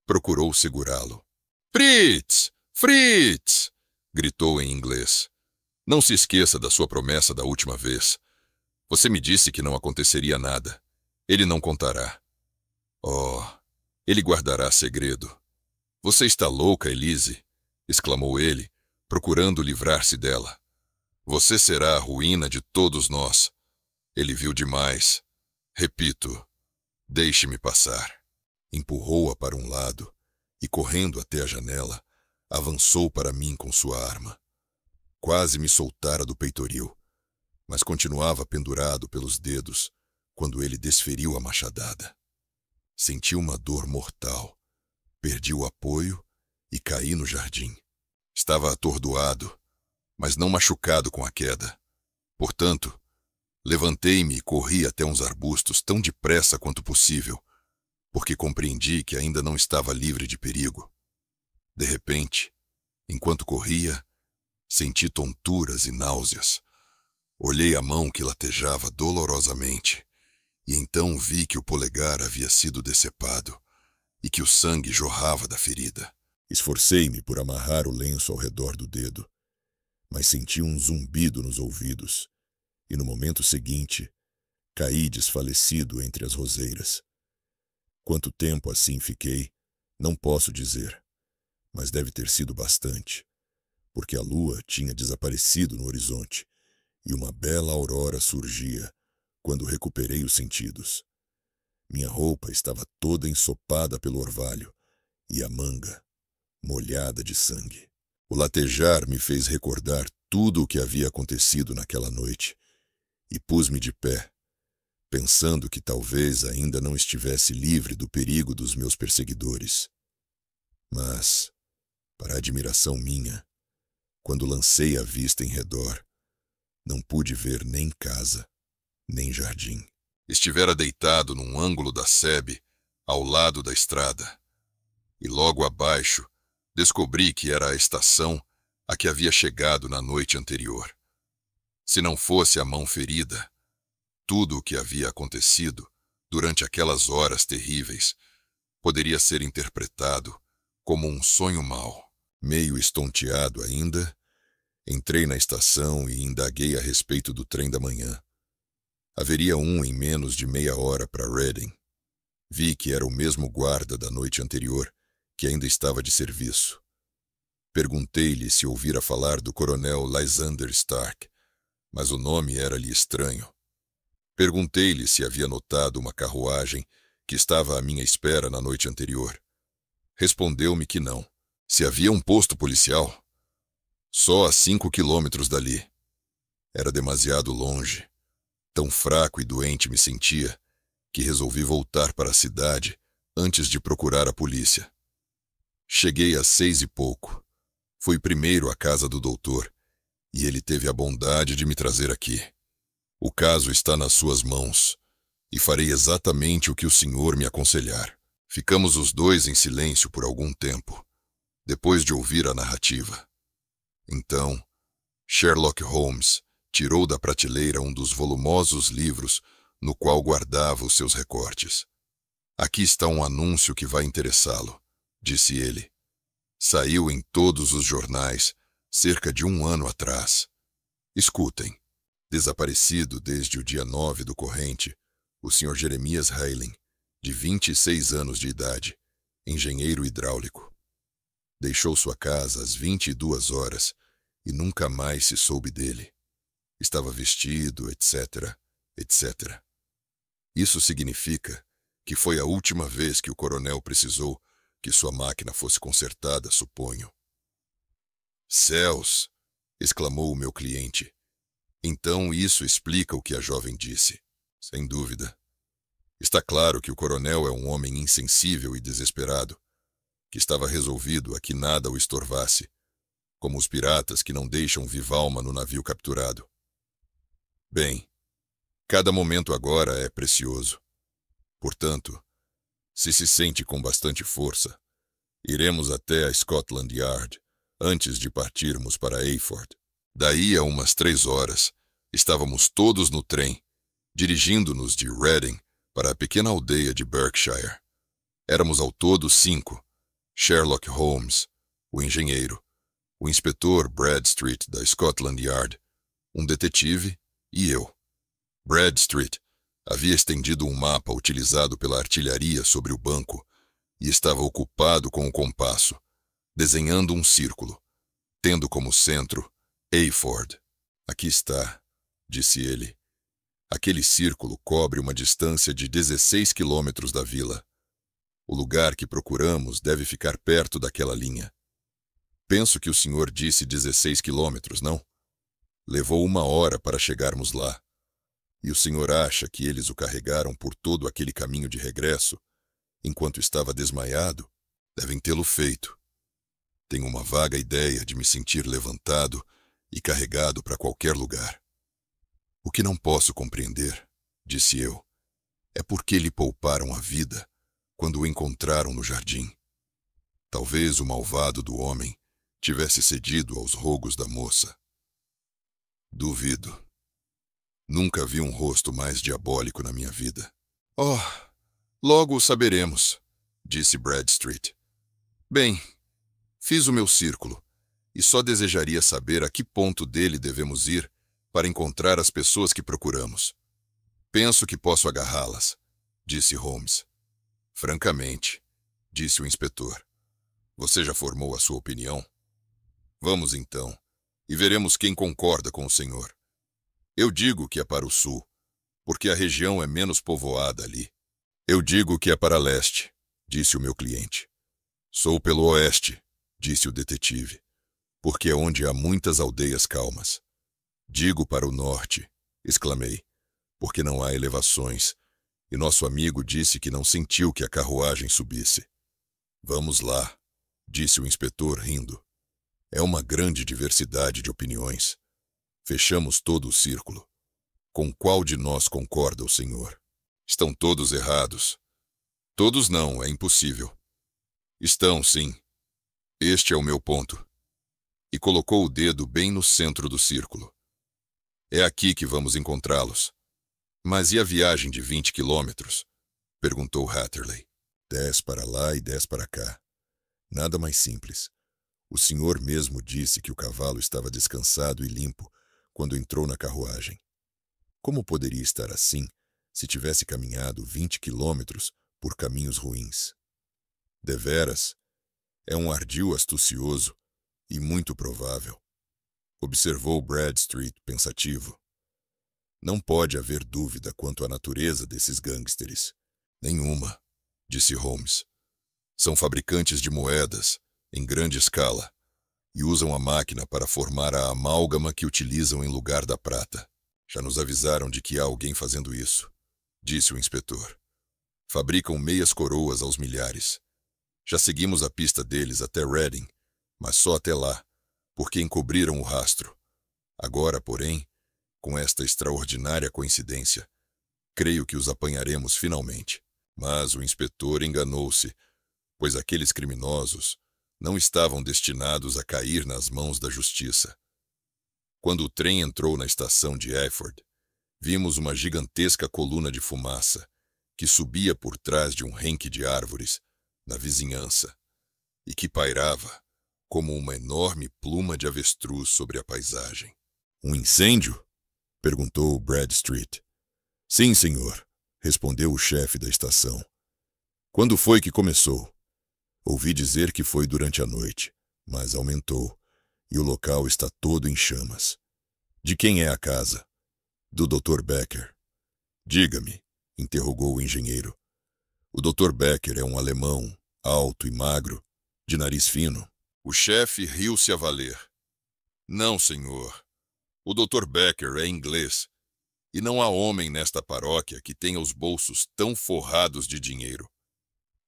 [SPEAKER 1] procurou segurá-lo. Fritz! Fritz! Gritou em inglês. Não se esqueça da sua promessa da última vez. Você me disse que não aconteceria nada. Ele não contará. Oh, Ele guardará segredo. Você está louca, Elise? Exclamou ele, procurando livrar-se dela. Você será a ruína de todos nós. Ele viu demais. Repito, deixe-me passar. Empurrou-a para um lado e, correndo até a janela, avançou para mim com sua arma. Quase me soltara do peitoril, mas continuava pendurado pelos dedos quando ele desferiu a machadada. Senti uma dor mortal, perdi o apoio e caí no jardim. Estava atordoado, mas não machucado com a queda. Portanto, levantei-me e corri até uns arbustos tão depressa quanto possível, porque compreendi que ainda não estava livre de perigo. De repente, enquanto corria, senti tonturas e náuseas. Olhei a mão que latejava dolorosamente, e então vi que o polegar havia sido decepado e que o sangue jorrava da ferida. Esforcei-me por amarrar o lenço ao redor do dedo, mas senti um zumbido nos ouvidos, e no momento seguinte, caí desfalecido entre as roseiras. Quanto tempo assim fiquei, não posso dizer, mas deve ter sido bastante, porque a lua tinha desaparecido no horizonte e uma bela aurora surgia quando recuperei os sentidos. Minha roupa estava toda ensopada pelo orvalho e a manga molhada de sangue. O latejar me fez recordar tudo o que havia acontecido naquela noite e pus-me de pé, pensando que talvez ainda não estivesse livre do perigo dos meus perseguidores. Mas, para admiração minha, quando lancei a vista em redor, não pude ver nem casa, nem jardim. Estivera deitado num ângulo da sebe, ao lado da estrada, e logo abaixo descobri que era a estação a que havia chegado na noite anterior. Se não fosse a mão ferida, tudo o que havia acontecido durante aquelas horas terríveis poderia ser interpretado como um sonho mau. Meio estonteado ainda, entrei na estação e indaguei a respeito do trem da manhã. Haveria um em menos de meia hora para Reading. Vi que era o mesmo guarda da noite anterior, que ainda estava de serviço. Perguntei-lhe se ouvira falar do coronel Lysander Stark, mas o nome era-lhe estranho. Perguntei-lhe se havia notado uma carruagem que estava à minha espera na noite anterior. Respondeu-me que não. Se havia um posto policial? Só a 5 quilômetros dali. Era demasiado longe. Tão fraco e doente me sentia que resolvi voltar para a cidade antes de procurar a polícia. Cheguei às 6 e pouco. Fui primeiro à casa do doutor e ele teve a bondade de me trazer aqui. O caso está nas suas mãos e farei exatamente o que o senhor me aconselhar. Ficamos os dois em silêncio por algum tempo, depois de ouvir a narrativa. Então, Sherlock Holmes tirou da prateleira um dos volumosos livros no qual guardava os seus recortes. Aqui está um anúncio que vai interessá-lo, disse ele. Saiu em todos os jornais cerca de 1 ano atrás. Escutem. Desaparecido desde o dia 9 do corrente, o Sr. Jeremias Hailing, de 26 anos de idade, engenheiro hidráulico. Deixou sua casa às 22 horas e nunca mais se soube dele. Estava vestido, etc., etc. Isso significa que foi a última vez que o coronel precisou que sua máquina fosse consertada, suponho. Céus! Exclamou o meu cliente. Então isso explica o que a jovem disse. Sem dúvida. Está claro que o coronel é um homem insensível e desesperado, que estava resolvido a que nada o estorvasse, como os piratas que não deixam viva alma no navio capturado. Bem, cada momento agora é precioso. Portanto, se sente com bastante força, iremos até a Scotland Yard antes de partirmos para Eyford. Daí a umas 3 horas, estávamos todos no trem, dirigindo-nos de Reading para a pequena aldeia de Berkshire. Éramos ao todo 5. Sherlock Holmes, o engenheiro, o inspetor Bradstreet da Scotland Yard, um detetive e eu. Bradstreet havia estendido um mapa utilizado pela artilharia sobre o banco e estava ocupado com o compasso, desenhando um círculo, tendo como centro Eyford. Aqui está, disse ele. Aquele círculo cobre uma distância de 16 quilômetros da vila. O lugar que procuramos deve ficar perto daquela linha. Penso que o senhor disse 16 quilômetros, não? Levou 1 hora para chegarmos lá. E o senhor acha que eles o carregaram por todo aquele caminho de regresso, enquanto estava desmaiado? Devem tê-lo feito. Tenho uma vaga ideia de me sentir levantado e carregado para qualquer lugar. O que não posso compreender, disse eu, é por que lhe pouparam a vida quando o encontraram no jardim. Talvez o malvado do homem tivesse cedido aos rogos da moça. Duvido. Nunca vi um rosto mais diabólico na minha vida. Oh, logo o saberemos, disse Bradstreet. Bem, fiz o meu círculo e só desejaria saber a que ponto dele devemos ir para encontrar as pessoas que procuramos. Penso que posso agarrá-las, disse Holmes. Francamente, disse o inspetor. Você já formou a sua opinião? Vamos então, e veremos quem concorda com o senhor. Eu digo que é para o sul, porque a região é menos povoada ali. Eu digo que é para leste, disse o meu cliente. Sou pelo oeste, disse o detetive, porque é onde há muitas aldeias calmas. Digo para o norte, exclamei, porque não há elevações, e nosso amigo disse que não sentiu que a carruagem subisse. Vamos lá, disse o inspetor rindo. É uma grande diversidade de opiniões. Fechamos todo o círculo. Com qual de nós concorda o senhor? Estão todos errados. Todos não, é impossível. Estão, sim. Este é o meu ponto. E colocou o dedo bem no centro do círculo. É aqui que vamos encontrá-los. Mas e a viagem de 20 quilômetros? Perguntou Hatterley. 10 para lá e 10 para cá. Nada mais simples. O senhor mesmo disse que o cavalo estava descansado e limpo quando entrou na carruagem. Como poderia estar assim se tivesse caminhado 20 quilômetros por caminhos ruins? Deveras, é um ardil astucioso e muito provável, observou Bradstreet pensativo. Não pode haver dúvida quanto à natureza desses gangsteres. Nenhuma, disse Holmes. São fabricantes de moedas, em grande escala, e usam a máquina para formar a amálgama que utilizam em lugar da prata. Já nos avisaram de que há alguém fazendo isso, disse o inspetor. Fabricam meias coroas aos milhares. Já seguimos a pista deles até Reading, mas só até lá, porque encobriram o rastro. Agora, porém, com esta extraordinária coincidência, creio que os apanharemos finalmente. Mas o inspetor enganou-se, pois aqueles criminosos não estavam destinados a cair nas mãos da justiça. Quando o trem entrou na estação de Eyford, vimos uma gigantesca coluna de fumaça que subia por trás de um renque de árvores na vizinhança e que pairava como uma enorme pluma de avestruz sobre a paisagem. Um incêndio? Perguntou Bradstreet. Sim, senhor, respondeu o chefe da estação. Quando foi que começou? Ouvi dizer que foi durante a noite, mas aumentou, e o local está todo em chamas. De quem é a casa? Do Dr. Becker. Diga-me, interrogou o engenheiro. O Dr. Becker é um alemão, alto e magro, de nariz fino. O chefe riu-se a valer. Não, senhor. O Dr. Becker é inglês, e não há homem nesta paróquia que tenha os bolsos tão forrados de dinheiro.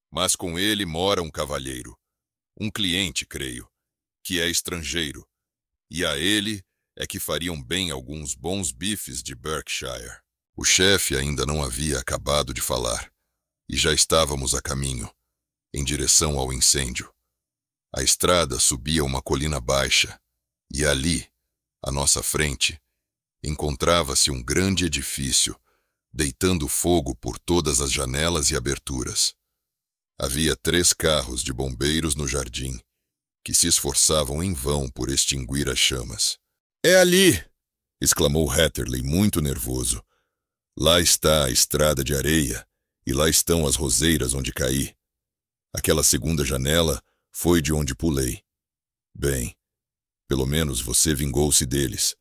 [SPEAKER 1] Mas com ele mora um cavalheiro, um cliente, creio, que é estrangeiro, e a ele é que fariam bem alguns bons bifes de Berkshire. O chefe ainda não havia acabado de falar, e já estávamos a caminho, em direção ao incêndio. A estrada subia uma colina baixa, e ali, à nossa frente, encontrava-se um grande edifício, deitando fogo por todas as janelas e aberturas. Havia 3 carros de bombeiros no jardim, que se esforçavam em vão por extinguir as chamas. É ali! Exclamou Hatterley, muito nervoso. Lá está a estrada de areia, e lá estão as roseiras onde caí. Aquela segunda janela foi de onde pulei. Bem, pelo menos você vingou-se deles.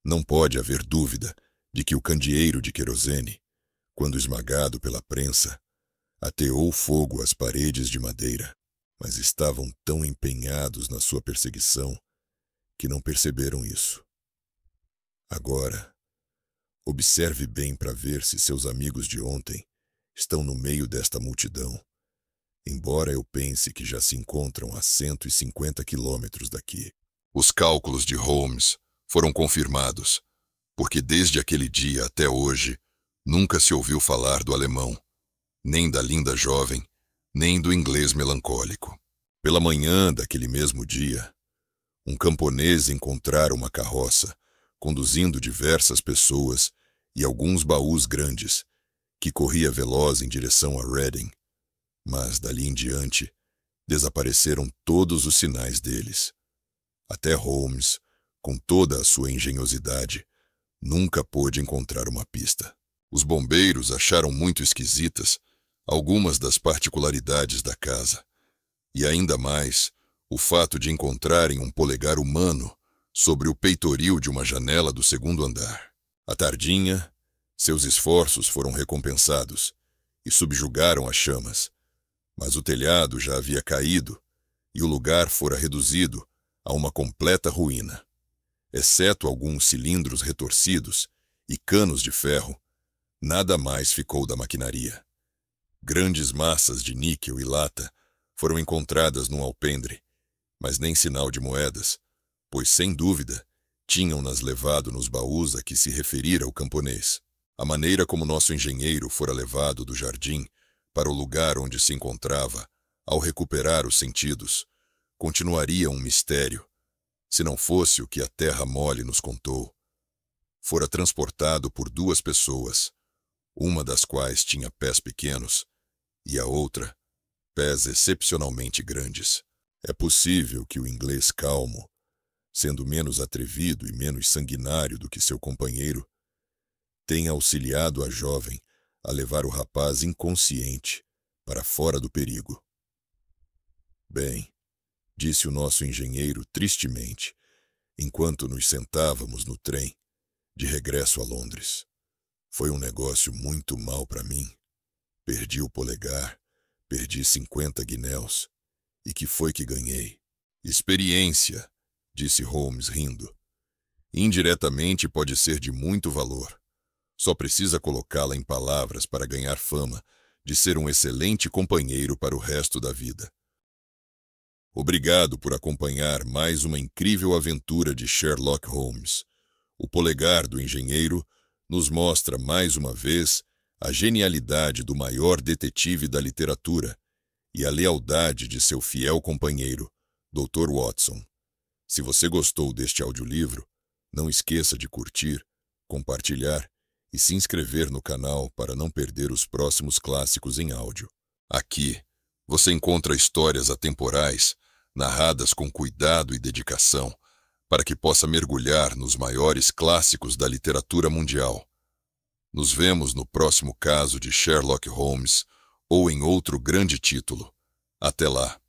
[SPEAKER 1] Não pode haver dúvida de que o candeeiro de querosene, quando esmagado pela prensa, ateou fogo às paredes de madeira, mas estavam tão empenhados na sua perseguição que não perceberam isso. Agora, observe bem para ver se seus amigos de ontem estão no meio desta multidão, embora eu pense que já se encontram a 150 quilômetros daqui. Os cálculos de Holmes foram confirmados, porque desde aquele dia até hoje nunca se ouviu falar do alemão, nem da linda jovem, nem do inglês melancólico. Pela manhã daquele mesmo dia, um camponês encontrara uma carroça conduzindo diversas pessoas e alguns baús grandes, que corria veloz em direção a Reading, mas dali em diante desapareceram todos os sinais deles. Até Holmes, com toda a sua engenhosidade, nunca pôde encontrar uma pista. Os bombeiros acharam muito esquisitas algumas das particularidades da casa, e ainda mais o fato de encontrarem um polegar humano sobre o peitoril de uma janela do segundo andar. À tardinha, seus esforços foram recompensados e subjugaram as chamas, mas o telhado já havia caído e o lugar fora reduzido a uma completa ruína. Exceto alguns cilindros retorcidos e canos de ferro, nada mais ficou da maquinaria. Grandes massas de níquel e lata foram encontradas num alpendre, mas nem sinal de moedas, pois, sem dúvida, tinham-nas levado nos baús a que se referira o camponês. A maneira como nosso engenheiro fora levado do jardim para o lugar onde se encontrava, ao recuperar os sentidos, continuaria um mistério, se não fosse o que a terra mole nos contou. Fora transportado por duas pessoas, uma das quais tinha pés pequenos e a outra pés excepcionalmente grandes. É possível que o inglês calmo, sendo menos atrevido e menos sanguinário do que seu companheiro, tenha auxiliado a jovem a levar o rapaz inconsciente para fora do perigo. Bem, disse o nosso engenheiro tristemente, enquanto nos sentávamos no trem, de regresso a Londres. Foi um negócio muito mau para mim. Perdi o polegar, perdi 50 guinéus. E que foi que ganhei? Experiência, disse Holmes rindo. Indiretamente pode ser de muito valor. Só precisa colocá-la em palavras para ganhar fama de ser um excelente companheiro para o resto da vida. Obrigado por acompanhar mais uma incrível aventura de Sherlock Holmes. O polegar do engenheiro nos mostra mais uma vez a genialidade do maior detetive da literatura e a lealdade de seu fiel companheiro, Dr. Watson. Se você gostou deste audiolivro, não esqueça de curtir, compartilhar e se inscrever no canal para não perder os próximos clássicos em áudio. Aqui, você encontra histórias atemporais, narradas com cuidado e dedicação, para que possa mergulhar nos maiores clássicos da literatura mundial. Nos vemos no próximo caso de Sherlock Holmes ou em outro grande título. Até lá!